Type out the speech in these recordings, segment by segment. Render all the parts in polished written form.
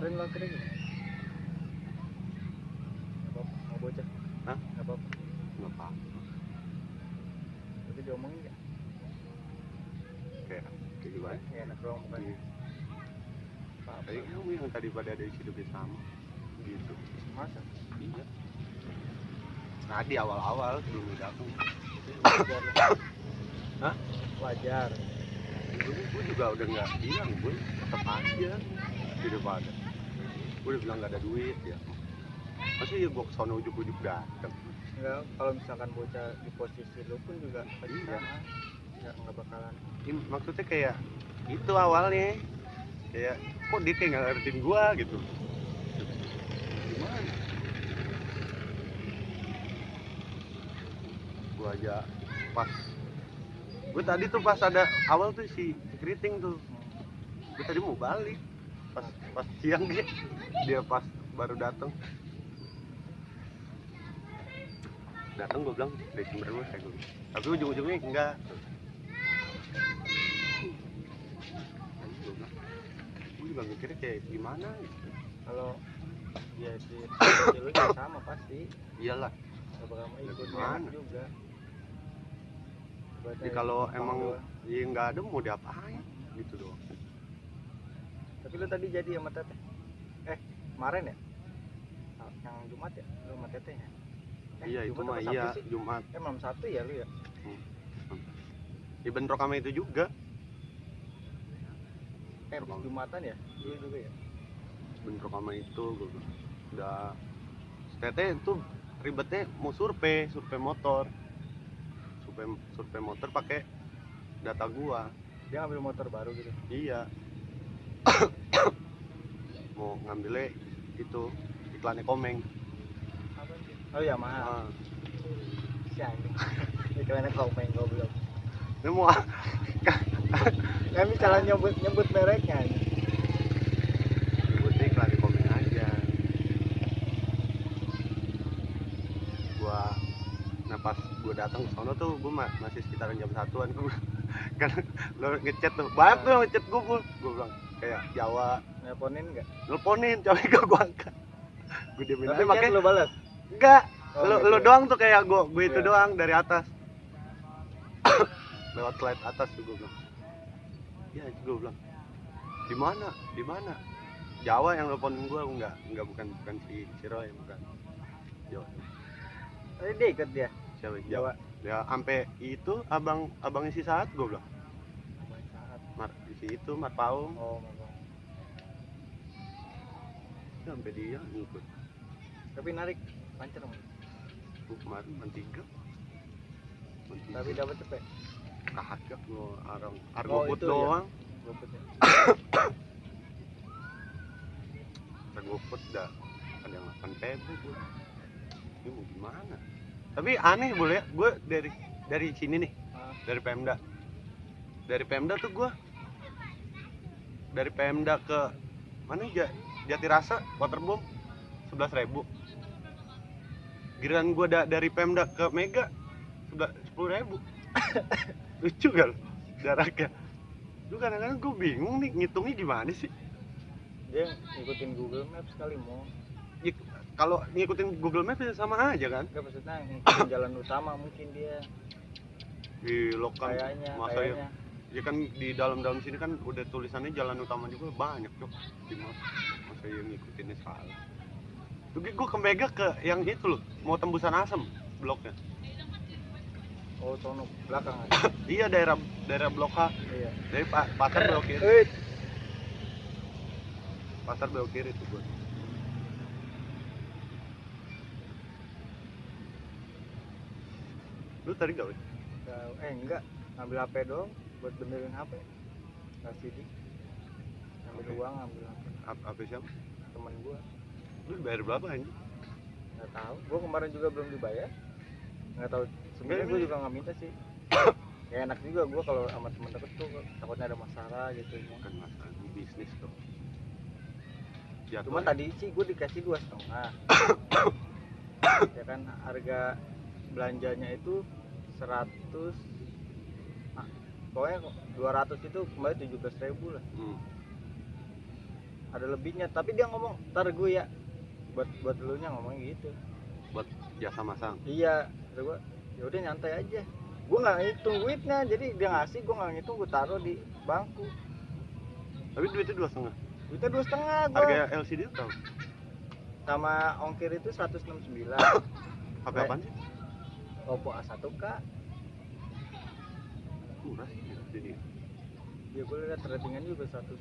Kemarin lo akhirnya gimana? Gak apa-apa, mau bocah? Hah? Gak apa-apa. Nggak apa-apa. Tapi diomongin gak? Kayak gimana? Ya enak doang bukan? Iya. Apa-apa. Tadi kamu yang tadi pada ada isi hidup sama gitu. Masa? Iya. Nah di awal-awal sebelum datang. Wajar lah. Hah? Wajar. Gue juga udah nggak bilang, gue tetap aja hidup ada. Gue udah bilang nggak ada duit ya. Masa ya gue kesana ujuk-ujuk datang. Enggak, kalau misalkan bocah di posisi lu pun juga pasti Iya. sama. Nggak bakalan. Ya, maksudnya kayak itu awalnya kayak kok dia kayak nggak ngertiin gue gitu. Gimana? Gue aja pas gue tadi tuh pas ada awal tuh si keriting tuh, gue tadi mau balik pas siang dia pas baru datang gue bilang dari Cimbermus kayak gue, tapi ujung-ujungnya enggak. Gue juga mikirnya kayak gimana gitu. Kalau dia di posisi lu ya sama pasti. Iyalah. Gak bakal mau ikut Gimana? juga. Jadi kalau emang ya nggak ada mau diapain gitu doang. Tapi lu tadi jadi sama Teteh? Kemarin ya? Yang Jumat ya? Lu sama Teteh ya? Iya itu Jumat mah apa iya Sabtu sih? Jumat. Malam Sabtu ya lu ya? Di bentrok sama itu juga. Habis Jumatan ya? Iya juga ya? Bentrok sama itu gue bilang. Udah Teteh itu ribetnya mau survei motor. Survei motor pakai data gua. Dia ngambil motor baru gitu? Iya. Mau ngambilnya itu iklannya Komeng. Apa sih? Oh iya mahal. Ah. Si anjing. Iklannya Komeng goblok. Ini mau Kan bisa nyebut mereknya. buat iklannya Komeng aja. Nah pas gue datang ke sono tuh gue masih sekitaran jam 1-an gue kan lo ngechat tuh banyak tuh yang ngechat gue bilang kayak Jawa Nelponin nggak? nelponin coba gue angkat gue diemin aja Tapi makanya lu balas? enggak Oh, lo gitu. doang tuh kayak gue itu Iya. doang dari atas lewat slide atas tuh gue bilang ya gue bilang di mana Jawa yang nelponin gue enggak bukan si Roy bukan Jawa. Tadi dia ikut dia? Siapa Jawa. Ya sampai itu abang isi saat gue bilang. Saat. Isi itu Mat Paung. Oh, enggak. Sampai dia ngikut. Tapi narik pancer dong. Gue kemarin mentiga. Tapi dapat cepet. Kagak lo arang Oh, argoput itu doang. Goputnya. Argoput dah ada yang 8.000 gue. Ini mau gimana? Tapi aneh boleh ya, gue dari sini nih, dari Pemda. Dari Pemda tuh gue dari Pemda ke mana Jatirasa Waterboom 11.000. Giliran gue dari Pemda ke Mega 10.000. Lucu kan jaraknya. Lu kadang-kadang gue bingung nih ngitungnya gimana sih. Dia ngikutin Google Maps kali mau. Ya, kalau ngikutin Google Maps ya sama aja kan. Enggak maksudnya ngikutin jalan utama mungkin dia. Di lokal Kayaknya. Ya kan di dalam sini kan udah tulisannya jalan utama juga banyak tuh di map. Masa yang ngikutinnya salah. Tuh gue ke Mega ke yang itu loh, mau tembusan Asem bloknya. Oh, sono belakang. Iya daerah blok H. Iya. Dari pasar belok kiri. Pasar belok kiri tuh gue. Lu tadi gak? Enggak, ngambil HP doang buat benerin HP. Kasih di. Ngambil uang, ngambil HP. HP siapa? Temen gua. Lu bayar berapa anjing? Nggak tahu. Gua kemarin juga belum dibayar. Nggak tahu. Sebenarnya gua juga nggak minta sih. Ya enak juga gua kalau sama temen deket tuh takutnya ada masalah gitu. Bukan masalah bisnis tuh. Cuman tadi sih gua dikasih 2,5. Ya kan harga belanjanya itu 100, pokoknya 200 itu kembali 17.000 lah. ada lebihnya, tapi dia ngomong ntar gue ya buat lu nya ngomongnya gitu. buat jasa masang. Iya, kata gue ya udah nyantai aja, gue nggak ngitung duitnya, jadi dia ngasih gue nggak ngitung, gue taruh di bangku. Tapi duitnya 2,5. Duitnya 2,5 gue. Harga LCD berapa? Sama ongkir itu 169. HP apaan sih? Oppo A1K. Murah sih jadi. Ya gue lihat ratingan juga 4,8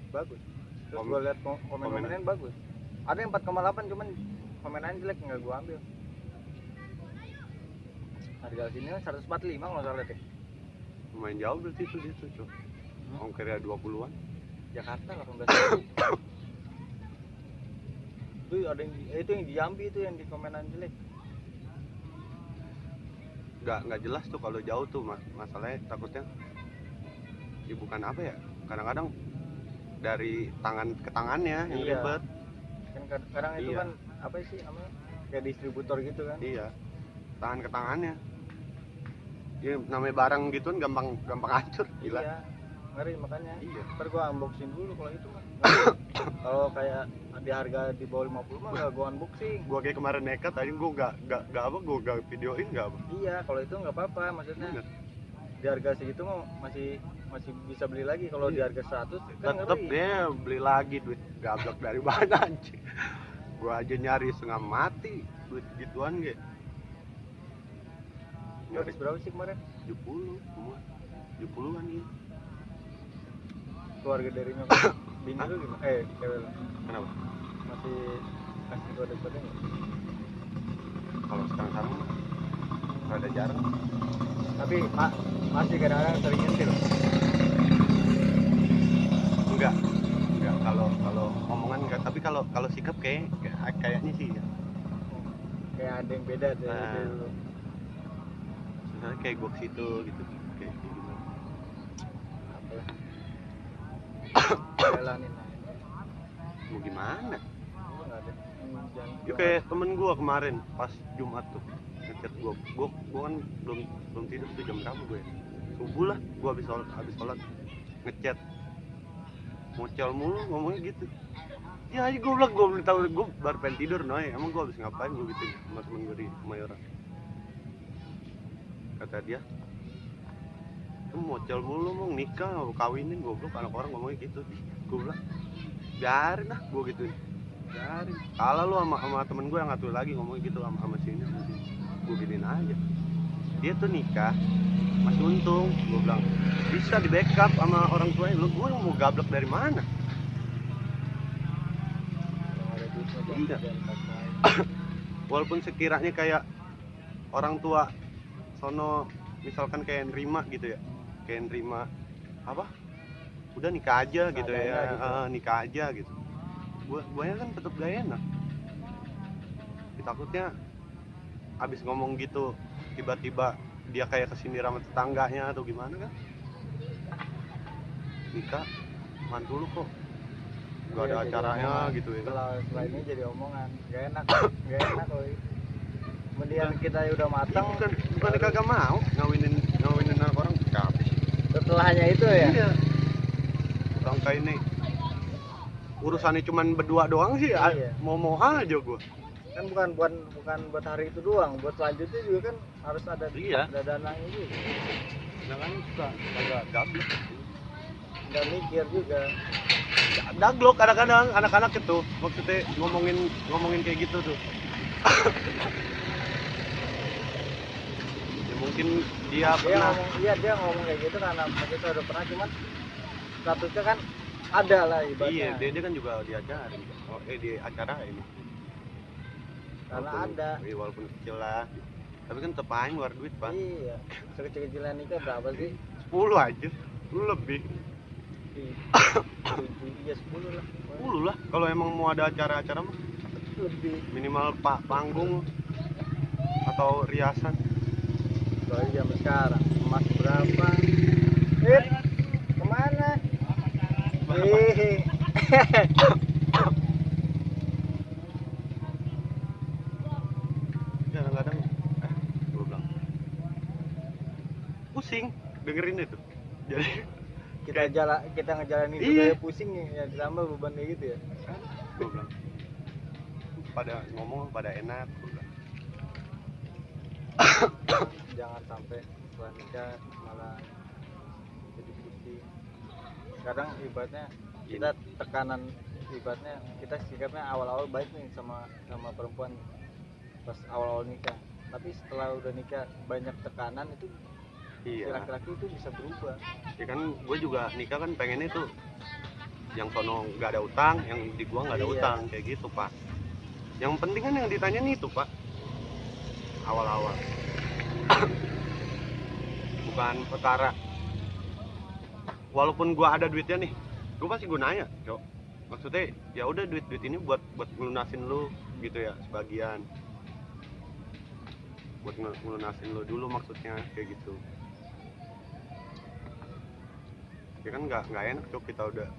bagus. Terus Kom- gue lihat komen-komenan bagus. Ada yang 4,8 cuman komenannya jelek, nggak gue ambil. Harga sini 145 kalau nggak salah deh. Lumayan jauh berarti itu dia tuh, Cok. Ongkirnya 20-an. Jakarta 18.000. Itu ada yang itu yang di Jambi itu yang di komenan jelek. Nggak jelas tuh kalau jauh tuh, masalahnya takutnya ya bukan apa ya, kadang-kadang dari tangan ke tangannya yang Iya. ribet. Kan kadang itu Iya. kan apa sih namanya, kayak distributor gitu kan. Iya, tangan ke tangannya ya, namanya barang gitu kan gampang hancur, gila. Iya, ngeri makanya. Iya. Ntar gua unboxing dulu kalau itu mah. Kalau kayak di harga di bawah 50 mah nggak gua unboxing. Gua kayak kemarin nekat aja, gua nggak videoin nggak apa. Iya, kalau itu nggak apa-apa, maksudnya Bener. di harga segitu mah masih bisa beli lagi. Kalau di harga 100 kan Tetep ngeri. dia beli lagi, duit gablok dari mana anjing. Gua aja nyari setengah mati duit gituan ge. Lu habis berapa sih kemarin? 70 semua, 70-an ya. Keluarga dari nyokap bini lu gimana? Cewek lu Kenapa? masih kasih kode-kode nggak? Kalau sekarang rada jarang. Tapi masih kadang-kadang sering nyentil. Enggak kalau omongan enggak, tapi kalau sikap kayaknya sih ya. Kayak ada yang beda dari Nah. dulu. Misalnya kayak gua ke situ gitu, kayak gimana. Apalah. Jalanin aja. Mau gimana? Gua nggak ada. Ya kayak temen gua kemarin pas Jumat tuh ngechat gua kan belum tidur tuh, jam berapa gue ya? Subuh lah, gua habis sholat ngechat, mocel mulu ngomongnya gitu. Ya aja gua belum tahu, gua baru pengen tidur noy, emang gua habis ngapain gua gitu sama temen gua di Kemayoran. Kata dia, kamu mocel mulu, mau nikah mau kawinin, goblok anak orang ngomongnya gitu. Gua bilang biarin lah, gua gituin, biarin. Kalah lu sama temen gua yang satu lagi ngomongnya gitu sama sini, gua giniin aja. Dia tuh nikah masih untung, gua bilang bisa di backup sama orang tuanya. Lu gua mau gablok dari mana? Kalau ada duitnya Iya. jangan pakai. Walaupun sekiranya kayak orang tua sono misalkan kayak nerima gitu ya, kayak nerima apa, udah nikah aja gitu Adanya ya, gitu. nikah aja gitu. Guanya kan tetap gak enak. Takutnya abis ngomong gitu tiba-tiba dia kayak kesini sama tetangganya atau gimana kan. Nikah mantu lu kok gak ada Iya, jadi acaranya omongan. gitu ya kan. Setelah ini jadi omongan, gak enak loh. Kemudian kita udah Iya, matang, bukan kagak mau ngawinin anak orang, capek. setelahnya itu ya. Iya. Sangka ini urusannya cuman berdua doang sih, Iya. mau aja gua. Kan bukan buat hari itu doang, buat selanjutnya juga kan harus ada Iya. ada dananya juga. Nah kan suka agak gablok. Nggak mikir juga. Daglok kadang-kadang anak-anak itu maksudnya ngomongin kayak gitu tuh. Ya mungkin dia pernah. Dia ngomong kayak gitu karena kita udah pernah, cuman statusnya kan ada lah Iya, ibaratnya. dia kan juga diajarin. Di acara ini. Karena ada. Iya, walaupun kecil lah. Tapi kan tetep aja ngeluar duit, Pak. Iya. Sekecil-kecilan nikah berapa sih? 10 aja. Lu lebih. Iya 10 lah. 10 lah. Kalau emang mau ada acara-acara mah Lebih. minimal panggung atau riasan. Soalnya zaman sekarang emas berapa? Kemana? Kadang-kadang gue bilang pusing dengerin itu. Jadi kita ngejalanin Iya. juga ya pusing ya, ditambah beban kayak gitu ya. Gue bilang pada ngomong pada enak, gue bilang. Jangan sampai setelah nikah malah jadi pusing. Kadang ibaratnya kita tekanan, ibaratnya kita sikapnya awal-awal baik nih sama perempuan pas awal-awal nikah, tapi setelah udah nikah banyak tekanan itu si Iya. laki-laki itu bisa berubah. Ya kan gue juga nikah kan pengennya tuh yang sono nggak ada utang, yang di gua nggak ada Iya. utang, kayak gitu pak. Yang penting kan yang ditanyain itu pak, awal-awal. Bukan perkara walaupun gua ada duitnya nih, gua pasti gunanya cok. Maksudnya ya udah duit ini buat ngelunasin lu gitu ya, sebagian buat ngelunasin lu dulu, maksudnya kayak gitu. Ya kan nggak enak cok, kita udah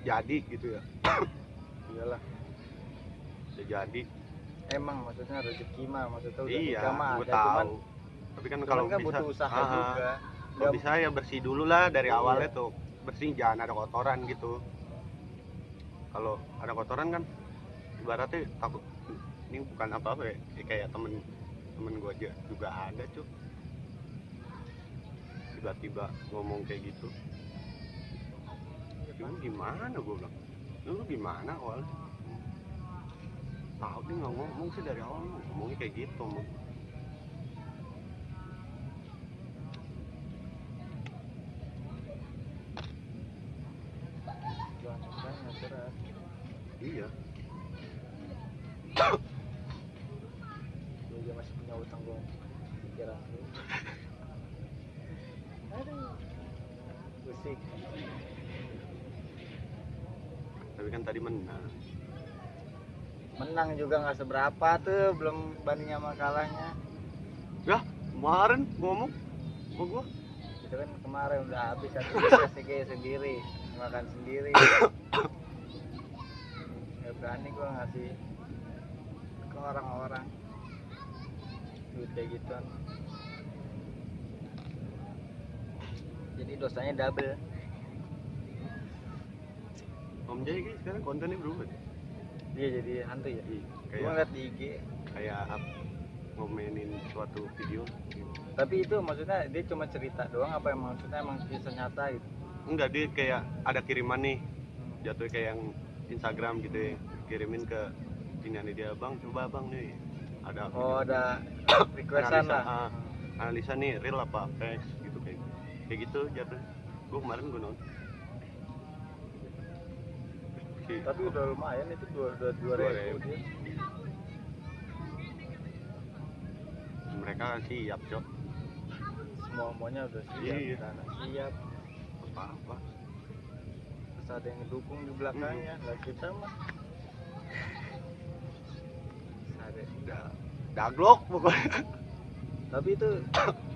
jadi gitu ya. Iyalah, Udah jadi. emang maksudnya rezeki mah, maksudnya udah Iya, nikah mah gue ada, cuman tahu. Tapi kan cuman kalau kan bisa, butuh usaha juga. kalau Nggak- bisa ya bersih dulu lah dari Iya. awalnya tuh, bersih, jangan ada kotoran gitu. Kalau ada kotoran kan, ibaratnya takut ini bukan apa-apa ya, kayak temen gue aja juga ada cuy, tiba-tiba ngomong kayak gitu. Lu gimana, gue bilang, lu gimana awalnya? Tahu dia nggak ngomong sih dari awal, ngomongnya kayak gitu. Jangan nikah nggak berat. Iya. Gue aja masih punya utang gue pikiran lu. Aduh, pusing. Tapi kan tadi Menang juga nggak seberapa tuh, belum banding sama kalahnya. ya kemarin ngomong sama gua Itu kan kemarin udah habis satu SG sendiri, makan sendiri. Nggak berani gue ngasih ke orang-orang duit kayak gituan. Jadi dosanya double. Om Jaya guys, sekarang kontennya berubah. Dia jadi hantu ya. Gue Kayak ngeliat di IG. ngomenin suatu video. Tapi itu maksudnya dia cuma cerita doang apa yang maksudnya emang kisah nyata gitu? Enggak, dia kayak ada kiriman nih, jatuh kayak yang Instagram gitu ya, kirimin ke ini dia, bang coba bang nih ada Oh, video. ada requestan Analisa, lah. analisa nih real apa fake gitu, kayak gitu jatuh. Gue kemarin gue nonton. Tapi udah lumayan itu, udah 2.000 dia. Mereka siap cok, Semuanya udah siap, Iya. dana siap. apa-apa. Terus ada yang ngedukung di belakangnya, lah kita mah. Ada. Daglok pokoknya. Tapi itu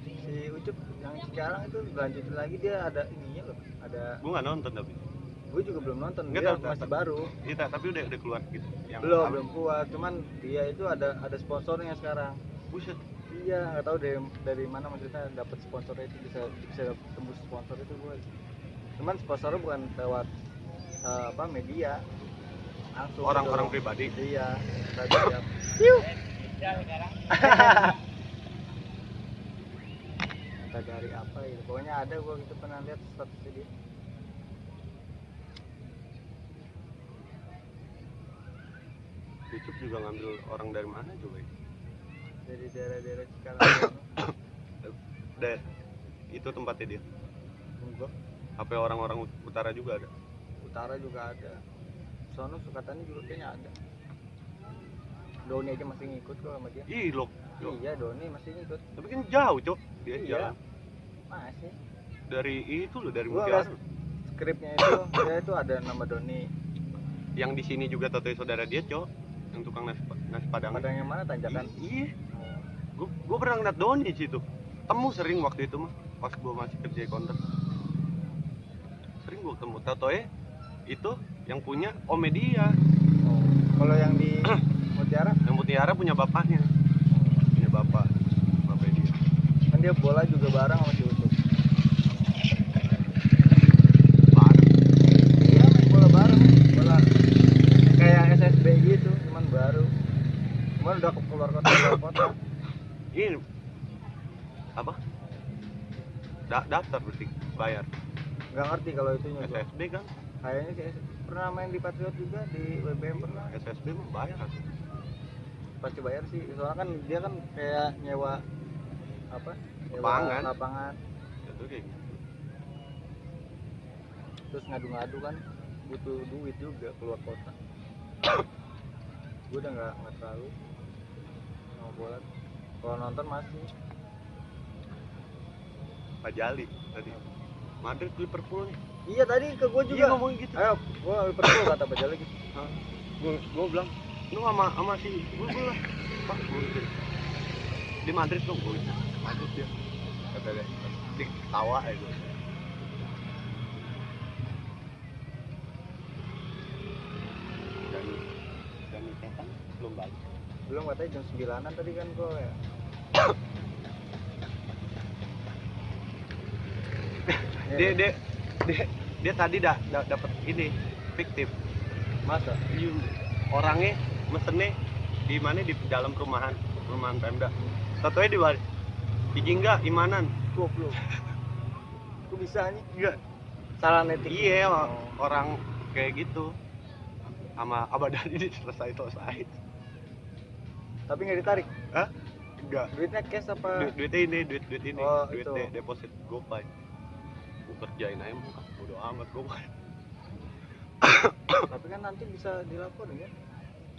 si Ucup yang Cikarang itu lanjutin lagi, dia ada ininya loh, ada. Gue nggak nonton tapi. Gue juga belum nonton, Nggak dia tahu, masih tapi- baru. Iya, tapi udah keluar gitu. Yang Belum keluar, cuman dia itu ada sponsornya sekarang. Buset. Iya, nggak tahu dari mana maksudnya dapat sponsornya itu, bisa tembus sponsor itu gue. Cuman sponsornya bukan lewat media, langsung Orang-orang ke- pribadi. Iya, kita siap. Kita dari apa ya? Pokoknya ada, gue gitu pernah lihat statusnya dia. YouTube juga ngambil orang dari mana coba ya? Dari daerah-daerah Cikarang. Dan itu tempatnya dia. Enggak, HP orang-orang utara juga ada. utara juga ada. Sono Sukatani juga kayaknya ada. Doni aja masih ngikut kok sama dia. Ih loh. Iya, Doni masih ngikut. Tapi kan jauh cok. Dia Iya. jalan Masih. dari itu loh, dari Gua Mutiara. Skripnya itu dia itu ada nama Doni. Yang di sini juga Toto saudara dia cok. Yang tukang nasi padang. Padang yang mana, Tanjakan? Iya. Gue pernah ngeliat Doni di situ. Temu sering waktu itu mah. Pas gue masih kerja di counter. Sering gue ketemu Totoe itu yang punya Ome dia. Oh. Kalau yang di Mutiara Yang Mutiara punya bapaknya. Punya bapaknya dia. kan dia bola juga bareng sama si Ucup. cuman udah keluar kota. Ini apa? Daftar berarti bayar. Nggak ngerti kalau itunya gua. SSB kan? Kayaknya sih pernah main di Patriot juga, di WBM pernah. SSB mah bayar atau? Pasti bayar sih, soalnya kan dia kan kayak nyewa apa? Lapangan. Lapangan. Itu kayak gitu. Terus ngadu-ngadu kan butuh duit juga keluar kota. Gue udah nggak terlalu mau bola. Kalau nonton masih. Pak Jali tadi. Madrid Liverpool nih. Iya tadi ke gue juga. Iya ngomongin gitu. Ayo, gue Liverpool kata Pak Jali gitu. Gue bilang, lu sama si gue lah. Pak, gue gitu. Di Madrid dong gue gitu. Madrid dia. Kata dia. Dia ketawa ya gue. Dan Ketan belum balik. Belum, katanya jam 9-an tadi kan gue ya. Dia tadi dapat ini fiktif. Masa? Orangnya mesennya di mana, di dalam perumahan Pemda. Satunya di balik. Iki enggak Imanan. Goblok. Kok bisa nih? Enggak. Salah netik. Iya, orang kayak gitu. Sama Abadan ini selesai. Tapi nggak ditarik. Hah? Enggak. Duitnya cash apa? Duitnya ini, duit ini, Oh, duit itu. deposit GoPay. Gue kerjain aja mah, bodo amat GoPay. Tapi kan nanti bisa dilaporin kan?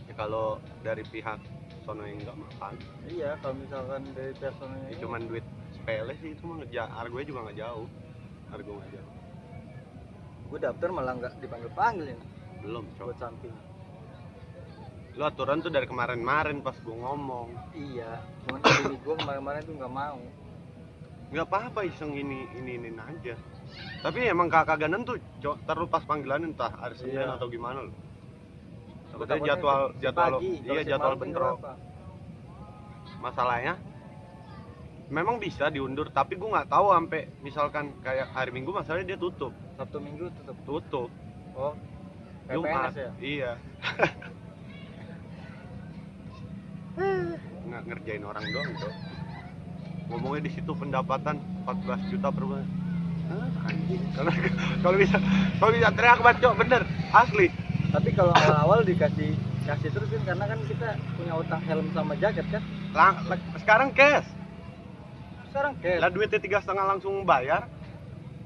Ya kalau dari pihak sono yang enggak makan, Iya, kalau misalkan dari personalnya ya cuman duit sepele sih, itu mah harganya juga nggak jauh. Harga nggak jauh. gue daftar malah nggak dipanggil-panggil ini Belum, buat coba. samping. Lu aturan tuh dari kemarin pas gue ngomong. Iya, cuman bini gue kemarin-kemarin tuh nggak mau. Nggak apa-apa, iseng ini aja. Tapi emang kagak nentu, terus pas panggilan entah hari Senin Iya. atau gimana lu. Gua Takutnya takutnya jadwal pagi, iya kalau si jadwal malam bentrok. berapa? Masalahnya memang bisa diundur, tapi gue nggak tahu sampai misalkan kayak hari Minggu masalahnya dia tutup. Sabtu Minggu tetap. Tutup. Oh, kayak Jumat. PNS ya? Iya. Nggak ngerjain orang doang tuh. Ngomongnya di situ pendapatan 14 juta per bulan. Anjing. Kalau bisa teriak banget, Cok, bener. Asli. Tapi kalau awal-awal dikasih terus kan, karena kan kita punya utang helm sama jaket kan. Sekarang cash. Sekarang cash. Lah duitnya 3,5 langsung bayar.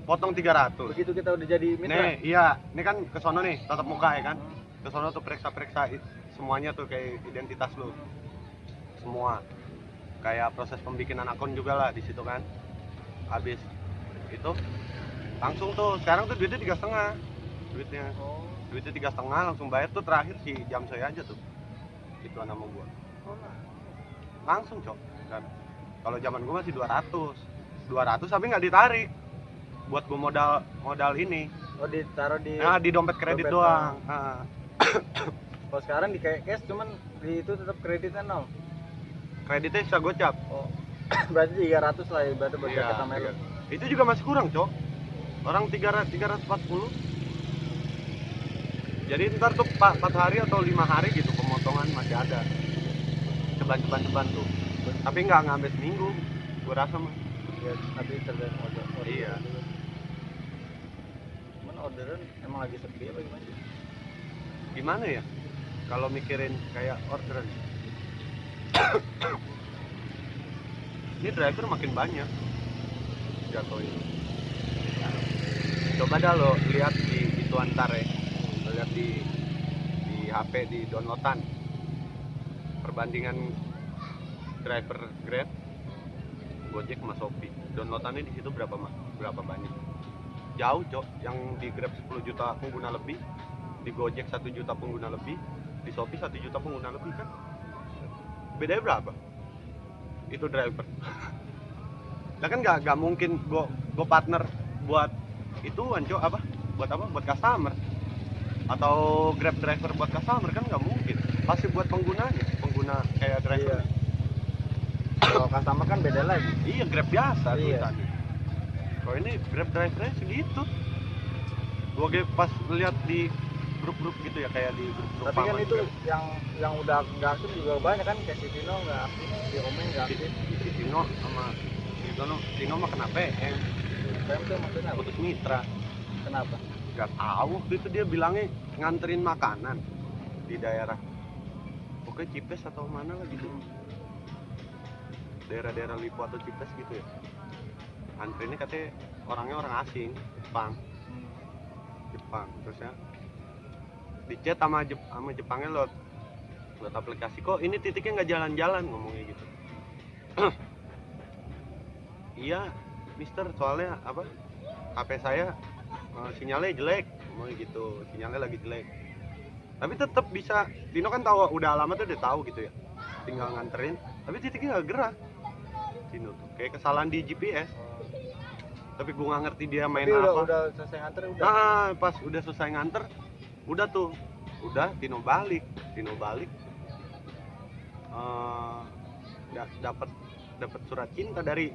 Potong 300. Begitu kita udah jadi mitra. Nih, iya, ini kan ke sono nih, tatap muka ya kan. Ke sono tuh periksa semuanya tuh kayak identitas lu. Semua. Kayak proses pembikinan akun juga lah di situ kan. Habis itu langsung tuh sekarang tuh duitnya 3,5. Duitnya Oh. duitnya 3,5 langsung bayar tuh terakhir si jam saya aja tuh. Itu nama gua. Langsung, Cok. Kan. Kalau zaman gua masih 200 tapi nggak ditarik. Buat gua modal ini. Oh, ditaruh di Nah, di dompet kredit dompet doang. Kalau sekarang di cash cuman di itu tetap kreditnya 0. Kreditnya bisa gocap. Oh. Berarti 300 lah ibaratnya buat jaket sama iya. helm. Itu juga masih kurang, Cok. Orang 340. Jadi ntar tuh 4 hari atau 5 hari gitu pemotongan masih ada. Ceban tuh. Tapi nggak ngambil seminggu. Gua rasa mah. Ya, tapi tergantung order. Iya. Cuman orderan emang lagi sepi apa gimana sih? Gimana ya? Kalau mikirin kayak orderan. Ini driver makin banyak jatuhnya. Coba dah lo lihat di itu antar ya. Lo lihat di HP di downloadan perbandingan driver Grab, Gojek sama Shopee. Downloadannya di situ berapa banyak? Jauh, Cok. Yang di Grab 10 juta pengguna lebih, di Gojek 1 juta pengguna lebih, di Shopee 1 juta pengguna lebih kan? Bedanya berapa? Itu driver. Nah kan nggak mungkin gue partner buat itu Cok, apa? Buat apa? Buat customer atau Grab driver buat customer kan nggak mungkin. Pasti buat pengguna kayak driver. Iya. Kalau customer kan beda lagi. Iya, Grab biasa Iya. tulisannya. Kalau ini Grab drivernya segitu. Gua pas lihat di grup-grup gitu ya, kayak di grup-grup Tapi kan paman itu Grab. yang udah nggak aktif juga banyak kan, kayak si Tino nggak aktif, si Omeng nggak aktif. Si Tino sama Tino mah kena PM, PM tuh maksudnya apa? putus mitra. Kenapa? Gak tahu waktu itu dia bilangnya nganterin makanan di daerah pokoknya Cipes atau mana lah gitu, daerah-daerah Lipo atau Cipes gitu ya. Antrinnya katanya orangnya orang asing, Jepang. Terusnya di chat sama Jepangnya lewat aplikasi, kok ini titiknya nggak jalan-jalan, ngomongnya gitu. Iya mister, soalnya apa, HP saya sinyalnya jelek, ngomongnya gitu, sinyalnya lagi jelek. Tapi tetap bisa, Tino kan tahu, udah alamatnya udah tahu gitu ya, tinggal nganterin, tapi titiknya nggak gerak. Tino tuh kayak kesalahan di GPS. Tapi gue nggak ngerti dia main tapi apa. udah selesai nganter udah. Nah, pas udah selesai nganter, udah Tino balik, dapat surat cinta dari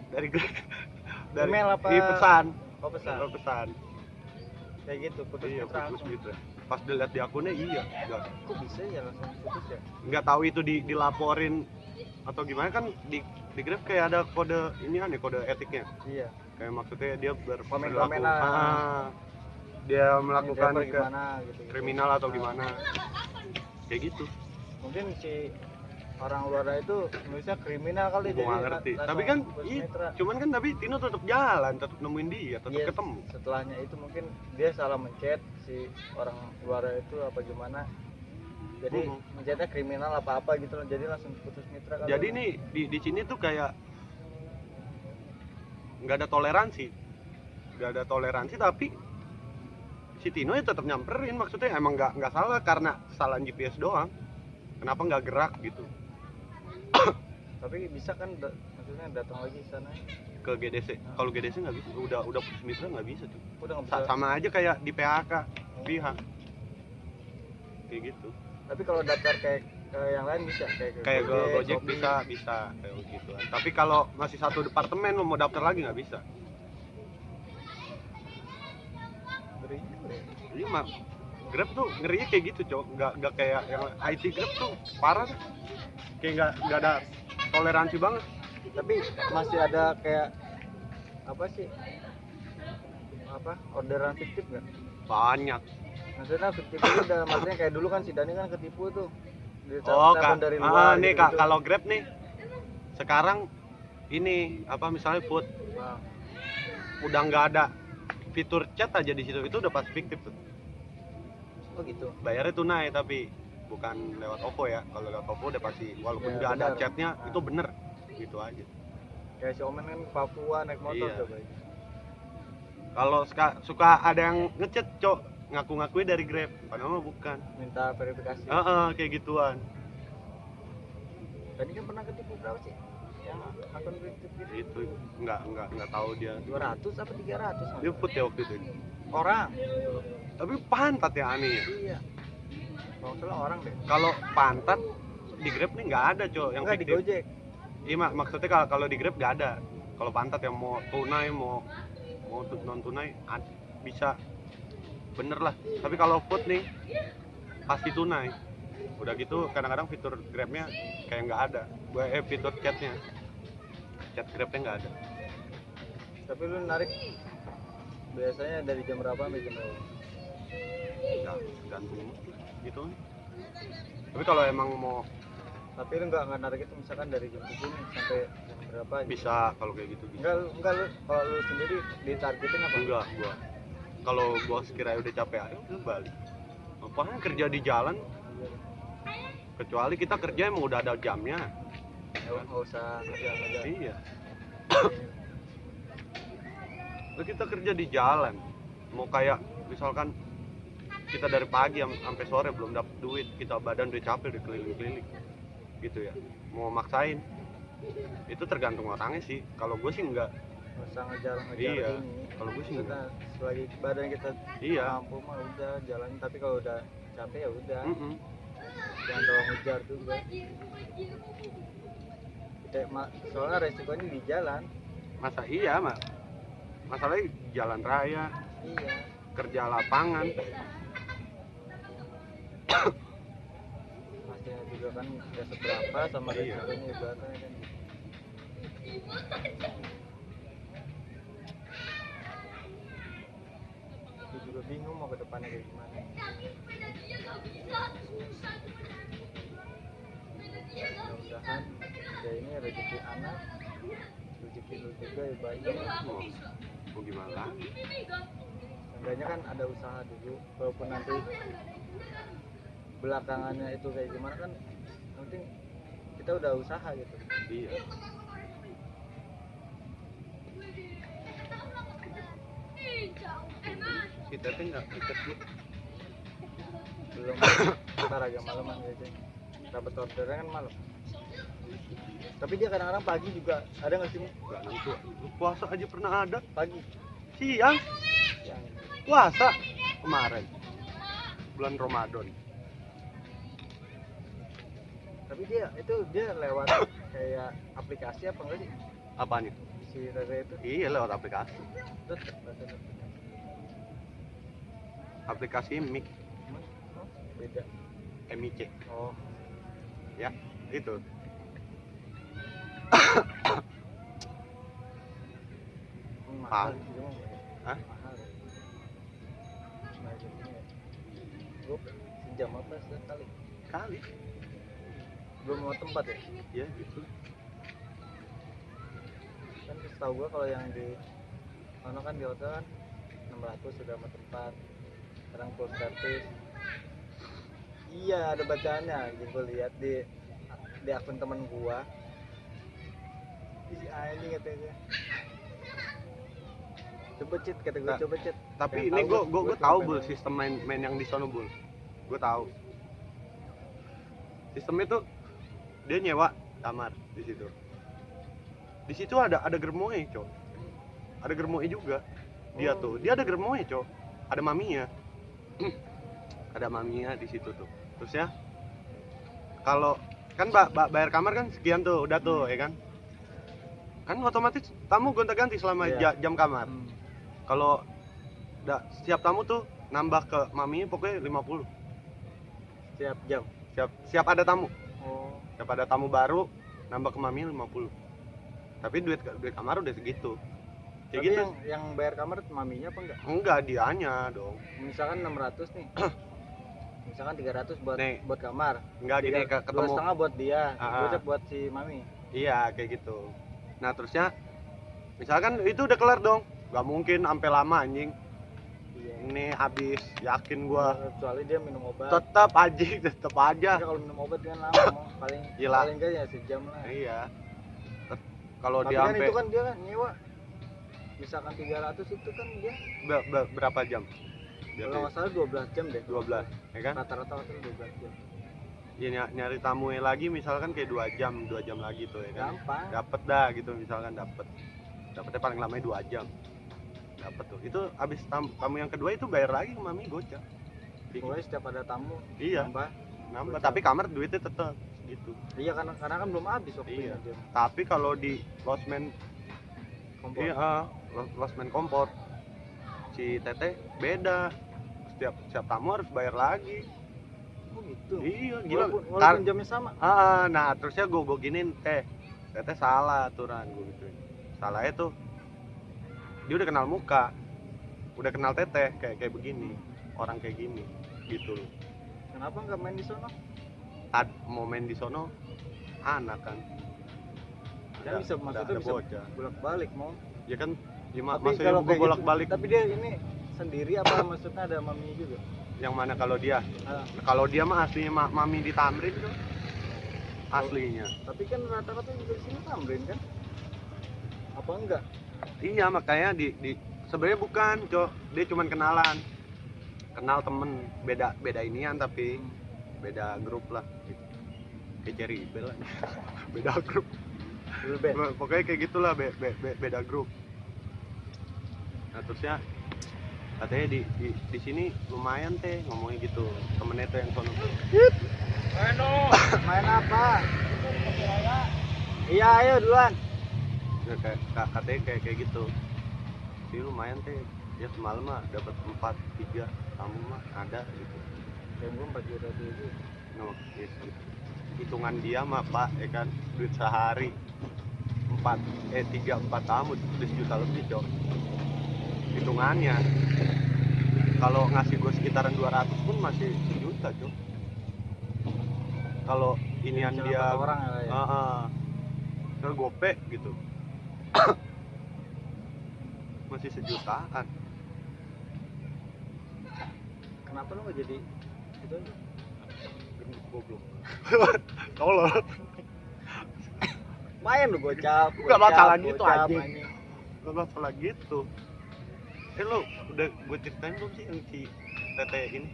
Email apa? Iya, pesan. Oh, pesan. Kayak gitu, putus Iya, mitra putus langsung. gitu. Pas dilihat di akunnya iya, Kok bisa ya langsung putus ya? nggak tahu itu dilaporin atau gimana, kan di Grab kayak ada kode ini kan ya, kode etiknya. Iya. Kayak maksudnya dia Komen-komenan. dia melakukan Driver gimana gitu. kriminal atau gimana. Kayak gitu. Mungkin si orang luar itu nulisnya kriminal kali, Gua nggak ngerti. Tapi kan cuman kan tapi Tino tetap jalan, tetap nemuin dia, tetap ketemu. Setelahnya itu mungkin dia salah mencet si orang luar itu apa gimana. Jadi mencetnya kriminal apa gitu loh. Jadi langsung putus mitra kali. Jadi nih di sini tuh kayak nggak ada toleransi, tapi si Tino ya tetap nyamperin, maksudnya emang nggak salah karena kesalahan GPS doang. Kenapa nggak gerak gitu? Tapi bisa kan maksudnya datang lagi sana Ke GDC. Kalau GDC nggak bisa, udah putus mitra nggak bisa tuh. udah nggak bisa. Sama aja kayak di PHK pihak kayak gitu. Tapi kalau daftar kayak ke yang lain bisa, kayak Gojek bisa kayak gitu. Tapi kalau masih satu departemen lo mau daftar lagi nggak bisa. Jadi mah Grab tuh ngerinya kayak gitu, cowok. Nggak kayak yang IT Grab tuh parah tuh. Kayak nggak ada toleransi banget. Tapi masih ada kayak apa sih, orderan fiktif nggak? Banyak. Maksudnya fiktif itu udah, maksudnya kayak dulu kan si Dani kan ketipu tuh. Oh, dari luar nih gitu. kalau Grab nih sekarang ini apa, misalnya food udah nggak ada fitur chat aja di situ, itu udah pasti fiktif tuh. Oh gitu. Bayarnya tunai tapi bukan lewat OVO ya. Kalau lewat OVO udah pasti, walaupun Ya, nggak ada bener. chatnya itu bener gitu aja. Kayak si Omen kan Papua naik motor Iya. coba. Kalau suka ada yang ngechat, cok, ngaku-ngakuin dari Grab, padahal mah bukan. Minta verifikasi. Kayak gituan. Tadi kan pernah ketipu berapa sih? Yang akun fiktif gitu. Itu nggak tahu dia. 200 apa 300? Dia put ya waktu itu. Orang. Tapi pantat ya aneh ya. Iya. Kalau salah orang deh. Kalau pantat di Grab nih nggak ada, cok, yang Enggak di fiktif. Gojek. Iya, maksudnya kalau di Grab nggak ada. Kalau pantat yang mau tunai, mau non tunai bisa bener lah. Tapi kalau food nih pasti tunai. Udah gitu kadang-kadang fitur Grabnya kayak nggak ada. Fitur chatnya, chat Grabnya nggak ada. Tapi lu narik biasanya dari jam berapa sampai jam berapa? Ya, gantung gitu. Tapi kalau emang mau, Tapi lu nggak narik itu misalkan dari jam 7 sampai jam berapa gitu? bisa kalau kayak gitu bisa. Enggak lu kalau lu sendiri ditargetin apa? Enggak, gua kalau bos kira udah capek ayo udah balik. Apaan kerja di jalan, kecuali kita kerja emang udah ada jamnya. Ya nggak usah ngejar. Iya. Terus kita kerja di jalan, mau kayak misalkan kita dari pagi sampai sore belum dapat duit, kita badan udah capek, udah keliling-keliling gitu ya, mau maksain itu tergantung orangnya sih. Kalau gue sih enggak. Nggak usah ngejar Iya, ini. kalau gue sih Kita selagi badan kita Iya. mampu mah udah jalan, tapi kalau udah capek ya udah. Mm-mm. Jangan terlalu ngejar juga. Soalnya resikonya di jalan. Masa iya mak, masalahnya jalan raya, Iya. kerja lapangan, hasilnya juga kan nggak seberapa sama Iya. resikonya ibaratnya kan. Aku juga bingung mau ke depannya kayak gimana. Mudah-mudahan ya ini rezeki anak, rezeki lu juga ibaratnya. Mau gimana lagi? Seenggaknya kan ada usaha dulu, walaupun nanti belakangannya itu kayak gimana kan, yang penting kita udah usaha gitu. Iya. Si Teteh nggak ikut dia. Belum, ntar agak malaman biasanya dapat ordernya kan malam, tapi dia kadang-kadang pagi juga ada nggak sih Mu? Nggak nentu. Lu puasa aja pernah ada. Pagi Siang yang puasa kemarin bulan Ramadan. tapi dia lewat kayak aplikasi apa enggak sih Apaan itu? si Rere itu? Iya, lewat aplikasi. Tetep bahasa Aplikasi MIC, oh, beda. MIC. Oh, Ya, itu. mahal Ah. sih cuma Hah? mahal ya. Nah, jadinya gue sejam apa sekali Kali. belum mau tempat ya. Ya, gitu. Kan setahu gua kalau yang di mana kan di hotel kan 600 sudah sama tempat, sekarang full service. Iya ada bacaannya, gitu gua lihat di akun temen gua. Ih anjing katanya. Coba cheat kata gua, Nah, coba cheat. Tapi Yang ini tahu gue gua tahu coba Bul, main. sistem main yang di sono Bul. Gue tahu. Sistemnya tuh dia nyewa kamar di situ. Di situ ada germoe, Cok. Ada germoe juga. Dia Oh. tuh, dia ada germoe, Cok. Ada maminya. Ada maminya di situ tuh. Terus ya, kalau kan bayar kamar kan sekian tuh, udah tuh, ya kan? Kan otomatis tamu gonta-ganti selama Iya. jam kamar. Kalau setiap tamu tuh nambah ke maminya pokoknya 50. Setiap jam. Siap ada tamu. Oh. Siap ada tamu baru nambah ke maminya 50. Tapi duit kamar udah segitu. Kayak Tapi gitu. yang bayar kamar maminya apa enggak? Enggak, dianya dong. Misalkan 600 nih. Misalkan 300 buat Nih. buat kamar. Enggak gini ketemu. 2,5 buat dia, Ah. gocap buat si mami. Iya, kayak gitu. Nah, terusnya misalkan itu udah kelar dong. Gak mungkin sampai lama anjing. Iya. Ini habis, yakin gua. Kecuali dia minum obat. Tetap anjing, tetap aja. Ya, kalau minum obat kan lama, Mo. paling Gila. paling enggak ya sejam lah. Iya. Kalau Tapi dia kan sampai itu kan dia kan nyewa. Misalkan 300 itu kan dia berapa jam? Dia kalau nggak salah 12 jam deh. 12, ya kan? Rata-rata hotel 12 jam. Ya nyari tamunya lagi misalkan kayak 2 jam lagi tuh ya kan. Gampang. Dapet dah gitu misalkan dapetnya paling lama 2 jam. Dapet tuh. Itu abis tamu yang kedua itu bayar lagi ke mami gocap. Pokoknya setiap ada tamu Iya, gocap. nambah tapi kamar duitnya tetap gitu. Iya karena kan belum habis waktunya Iya. dia. Tapi kalau di losmen Kompor. iya, losmen kompor si Teteh beda. Setiap tamu harus bayar lagi. Oh gitu. Iya, gila. Walaupun jamnya sama. Nah terusnya gue giniin Teteh salah aturan gue gituin. Salahnya tuh dia udah kenal muka, udah kenal Teteh kayak begini, orang kayak gini gitu loh. Kenapa nggak main di sono? Mau main di sono anak kan. Kan bisa maksudnya ada bisa bocah. bolak-balik mau. Ya kan, ya Tapi maksudnya kalau gue kayak gitu, bolak-balik. tapi dia ini sendiri apa maksudnya ada maminya juga? Yang mana kalau dia? Ah, Kalau dia mah aslinya mami di Tamrin tuh. Aslinya. tapi kan rata-rata juga di sini Tamrin kan? Apa enggak? Iya, makanya di sebenarnya bukan, Cok. Dia cuman kenalan. Kenal temen beda inian tapi beda grup lah gitu. Kayak Cherry Bell aja. Beda grup. Dulu band. Pokoknya kayak gitulah beda grup. Nah, terusnya katanya di sini lumayan teh ngomongnya gitu. Temennya tuh yang sono tuh. Main apa? Iya, ayo duluan. Ya, katanya kayak gitu. Sih lumayan teh. Ya semalam mah dapat 4-3 tamu mah ada gitu. kayak gue 4 juta tuh. No, yes. Hitungan dia mah Pak, ya kan, duit sehari 3-4 tahun udah sejuta lebih cok. Hitungannya kalau ngasih gue sekitaran 200 pun masih sejuta cok. Kalau inian Cuma dia 4 orang ya. Kalau gope gitu masih sejutaan. Kenapa lu nggak jadi itu aja? Gendut goblok. Tolol. Main lu gocap. Nggak masalah gitu, gocap, anjing. anjing. Gak masalah gitu. Lo udah gue ceritain belum sih yang si Tete ini,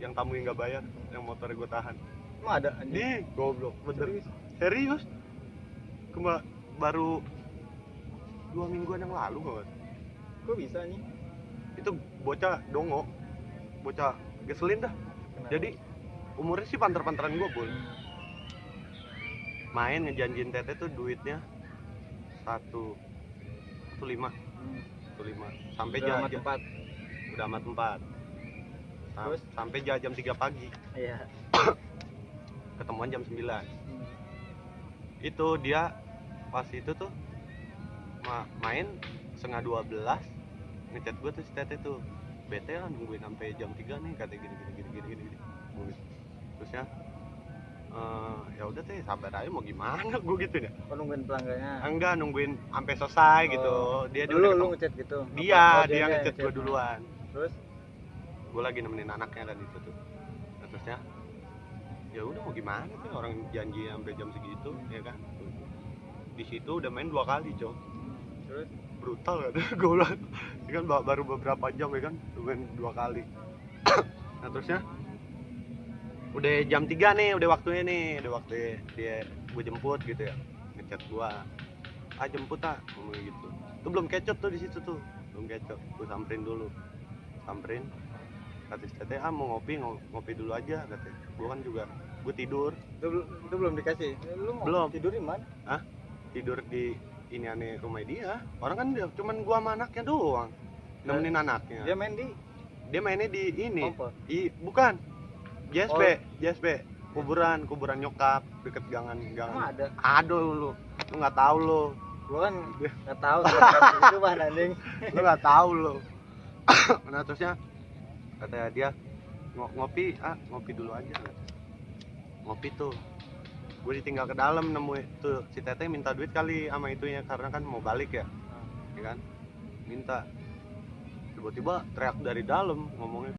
yang tamu yang nggak bayar, yang motor gue tahan? Emang ada anjing? Nih goblok bener. Serius? Serius? Baru 2 mingguan yang lalu kawan. Kok bisa nih? Itu bocah dongo, bocah geselin dah. Kenapa? Jadi umurnya sih panter-panteran gue bol. Main ngejanjiin Tete tuh duitnya 1,5 sampai Udah sama jam tempat. udah amat 4. Terus? Sampai jam 3 pagi, Iya. ketemuan jam 9. Itu dia pas itu tuh main setengah 12 ngechat gue tuh si Tete tuh, bete lah nungguin sampai jam 3 nih, katanya gini. Terusnya ya udah teh sabar aja mau gimana gue gitu ya. Oh, nungguin pelanggannya. Enggak, nungguin sampai selesai gitu. Dia lu ngechat gitu. Dia Dia ngechat gue duluan. Terus Gue lagi nemenin anaknya kan itu tuh. Terusnya ya udah mau gimana tuh, orang janji sampai jam segitu ya kan. Di situ udah main 2 kali cok. terus Brutal kan gue bilang. Ya kan baru beberapa jam ya kan udah main 2 kali. Nah terusnya udah jam 3 nih, udah waktunya dia gue jemput gitu ya, ngechat gue, jemput ngomong gitu. Itu belum kecot tuh di situ tuh, belum kecot. Gue samperin kata si Tete, mau ngopi dulu aja katanya. Gue kan juga gue tidur. itu belum dikasih. Lu mau Belum. tidur di mana? Tidur di ini aneh rumah dia. Orang kan dia cuman gua sama anaknya doang nemenin anaknya. Dia main di Dia mainnya di ini. Kompor. Bukan. JSP, Oh. JSP. Kuburan nyokap deket gangan. Emang ada? Aduh lu nggak tahu lu. Gua kan nggak tahu itu mah anjing. Lu nggak tahu lu. Nah terusnya kata dia ngopi dulu aja. Ngopi tuh. Gue ditinggal ke dalam, nemu tuh si Tete minta duit kali sama itunya karena kan mau balik ya kan, minta. Tiba-tiba teriak dari dalam ngomongnya,